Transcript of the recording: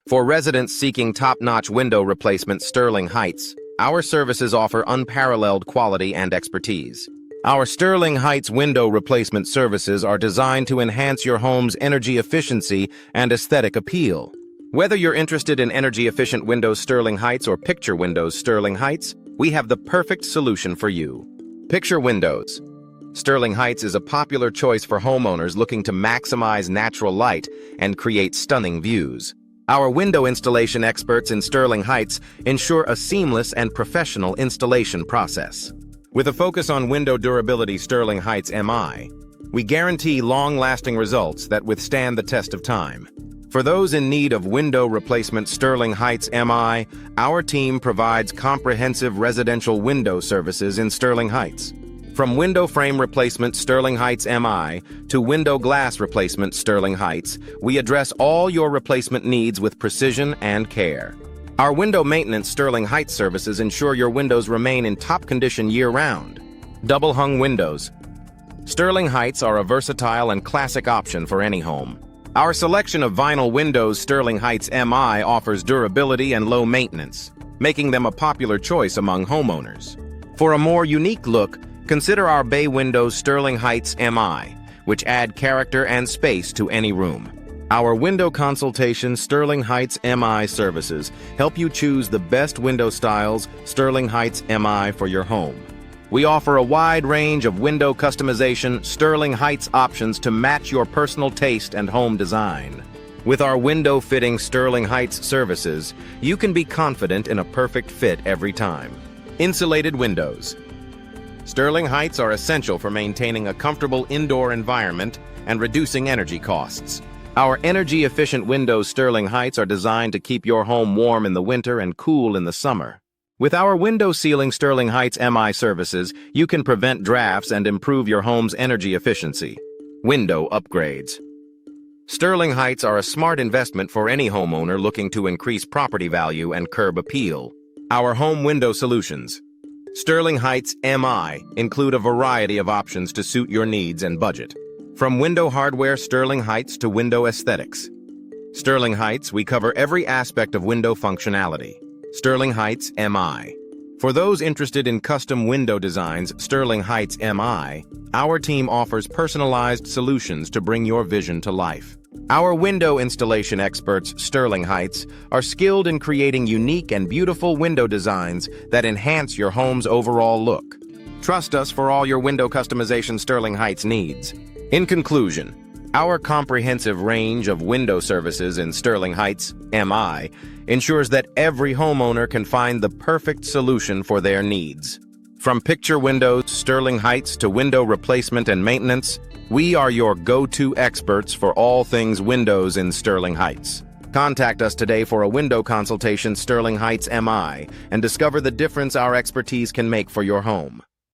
For residents seeking top-notch window replacement Sterling Heights, our services offer unparalleled quality and expertise. Our Sterling Heights window replacement services are designed to enhance your home's energy efficiency and aesthetic appeal. Whether you're interested in energy-efficient windows Sterling Heights or picture windows Sterling Heights, we have the perfect solution for you. Picture windows. Sterling Heights is a popular choice for homeowners looking to maximize natural light and create stunning views. Our window installation experts in Sterling Heights ensure a seamless and professional installation process. With a focus on window durability Sterling Heights MI, we guarantee long-lasting results that withstand the test of time. For those in need of window replacement Sterling Heights MI, our team provides comprehensive residential window services in Sterling Heights. From window frame replacement Sterling Heights MI to window glass replacement Sterling Heights, we address all your replacement needs with precision and care. Our window maintenance Sterling Heights services ensure your windows remain in top condition year-round. Double-hung windows. Sterling Heights are a versatile and classic option for any home. Our selection of vinyl windows Sterling Heights MI offers durability and low maintenance, making them a popular choice among homeowners. For a more unique look, consider our bay windows Sterling Heights MI, which add character and space to any room. Our window consultation Sterling Heights MI services help you choose the best window styles Sterling Heights MI for your home. We offer a wide range of window customization Sterling Heights options to match your personal taste and home design. With our window fitting Sterling Heights services, you can be confident in a perfect fit every time. Insulated windows. Sterling Heights are essential for maintaining a comfortable indoor environment and reducing energy costs. Our energy-efficient windows Sterling Heights are designed to keep your home warm in the winter and cool in the summer. With our window sealing Sterling Heights MI services, you can prevent drafts and improve your home's energy efficiency. Window upgrades. Sterling Heights are a smart investment for any homeowner looking to increase property value and curb appeal. Our home window solutions. Sterling Heights MI include a variety of options to suit your needs and budget. From window hardware Sterling Heights to window aesthetics. Sterling Heights, we cover every aspect of window functionality. Sterling Heights MI. For those interested in custom window designs Sterling Heights MI, our team offers personalized solutions to bring your vision to life. Our window installation experts, Sterling Heights, are skilled in creating unique and beautiful window designs that enhance your home's overall look. Trust us for all your window customization Sterling Heights needs. In conclusion, our comprehensive range of window services in Sterling Heights MI ensures that every homeowner can find the perfect solution for their needs. From picture windows Sterling Heights to window replacement and maintenance, we are your go-to experts for all things windows in Sterling Heights. Contact us today for a window consultation Sterling Heights MI and discover the difference our expertise can make for your home.